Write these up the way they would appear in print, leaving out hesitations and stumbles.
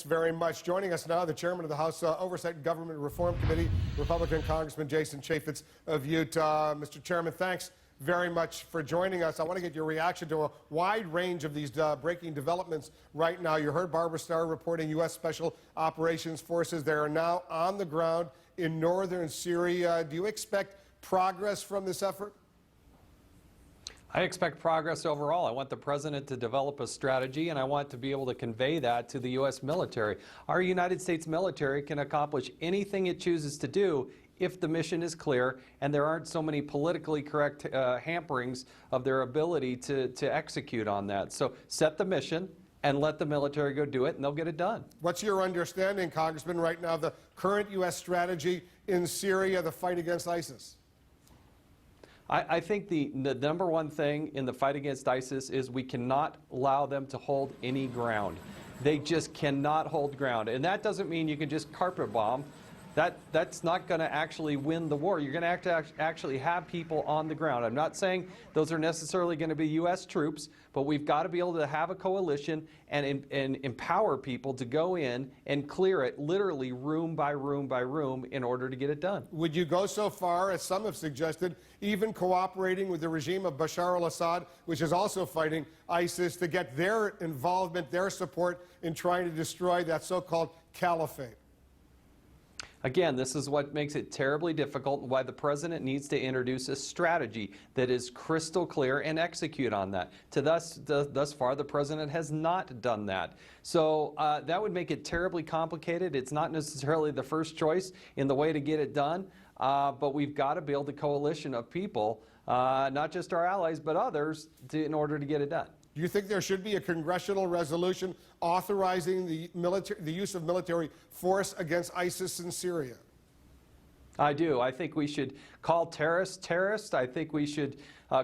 very much. Joining us now, the chairman of the House Oversight and Government Reform Committee, Republican Congressman Jason Chaffetz of Utah. Mr. Chairman, thanks very much for joining us. I want to get your reaction to a wide range of these breaking developments right now. You heard Barbara Starr reporting U.S. Special Operations Forces. They are now on the ground in northern Syria. Do you expect progress from this effort? I expect progress overall. I want the president to develop a strategy, and I want to be able to convey that to the U.S. military. Our United States military can accomplish anything it chooses to do if the mission is clear and there aren't so many politically correct hamperings of their ability to execute on that. So set the mission and let the military go do it, and they'll get it done. What's your understanding, Congressman, right now, of the current U.S. strategy in Syria, the fight against ISIS? I think the number one thing in the fight against ISIS is we cannot allow them to hold any ground. They just cannot hold ground. And that doesn't mean you can just carpet bomb. That's not going to actually win the war. You're going to have to actually have people on the ground. I'm not saying those are necessarily going to be U.S. troops, but we've got to be able to have a coalition and empower people to go in and clear it literally room by room by room in order to get it done. Would you go so far, as some have suggested, even cooperating with the regime of Bashar al-Assad, which is also fighting ISIS, to get their involvement, their support in trying to destroy that so-called caliphate? Again, this is what makes it terribly difficult and why the president needs to introduce a strategy that is crystal clear and execute on that. Thus far, the president has not done that. So that would make it terribly complicated. It's not necessarily the first choice in the way to get it done, but we've got to build a coalition of people, not just our allies, but others, in order to get it done. Do you think there should be a congressional resolution authorizing the use of military force against ISIS in Syria? I do. I think we should call terrorists terrorists. I think we should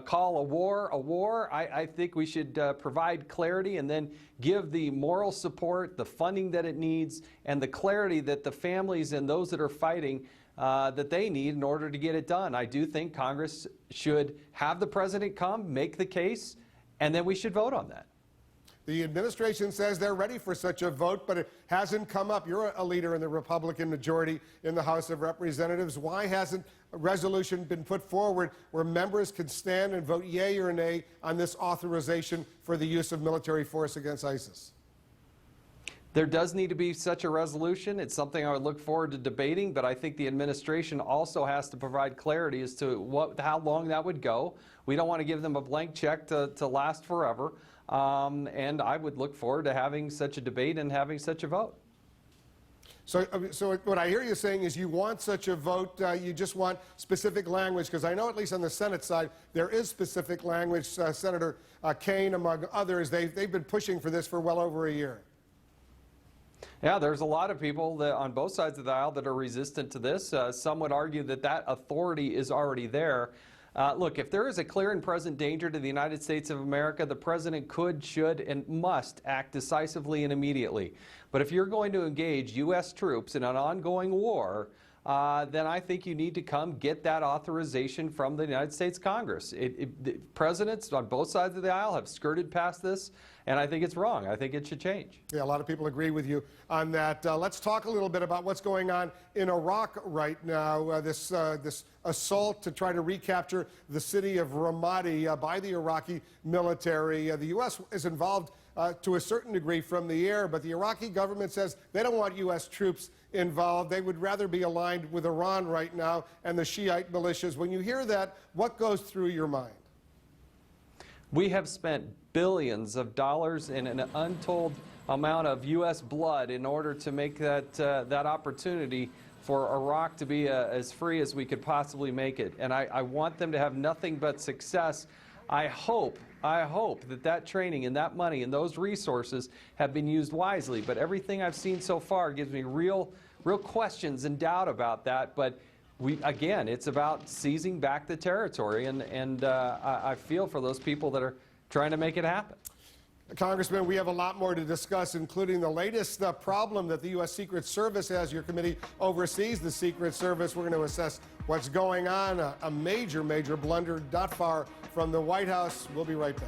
call a war a war. I think we should provide clarity and then give the moral support, the funding that it needs, and the clarity that the families and those that are fighting that they need in order to get it done. I do think Congress should have the president come, make the case, and then we should vote on that. The administration says they're ready for such a vote, but it hasn't come up. You're a leader in the Republican majority in the House of Representatives. Why hasn't a resolution been put forward where members can stand and vote yea or nay on this authorization for the use of military force against ISIS? There does need to be such a resolution. It's something I would look forward to debating, but I think the administration also has to provide clarity as to how long that would go. We don't want to give them a blank check to last forever, and I would look forward to having such a debate and having such a vote. So what I hear you saying is you want such a vote, you just want specific language, because I know at least on the Senate side there is specific language. Senator Kaine, among others, they've been pushing for this for well over a year. Yeah, there's a lot of people on both sides of the aisle that are resistant to this. Some would argue that that authority is already there. Look, if there is a clear and present danger to the United States of America, the president could, should, and must act decisively and immediately. But if you're going to engage U.S. troops in an ongoing war, then I think you need to come get that authorization from the United States Congress. The presidents on both sides of the aisle have skirted past this, and I think it's wrong. I think it should change. Yeah, a lot of people agree with you on that. Let's talk a little bit about what's going on in Iraq right now. This assault to try to recapture the city of Ramadi by the Iraqi military. The U.S. is involved to a certain degree from the air, but the Iraqi government says they don't want U.S. troops involved. They would rather be aligned with Iran right now and the Shiite militias. When you hear that, what goes through your mind? We have spent billions of dollars in an untold amount of U.S. blood in order to make that opportunity for Iraq to be as free as we could possibly make it. And I want them to have nothing but success. I hope that training and that money and those resources have been used wisely. But everything I've seen so far gives me real questions and doubt about that. But again, it's about seizing back the territory, and I feel for those people that are trying to make it happen. Congressman, we have a lot more to discuss, including the latest problem that the U.S. Secret Service has. Your committee oversees the Secret Service. We're going to assess what's going on, a major blunder not far from the White House. We'll be right back.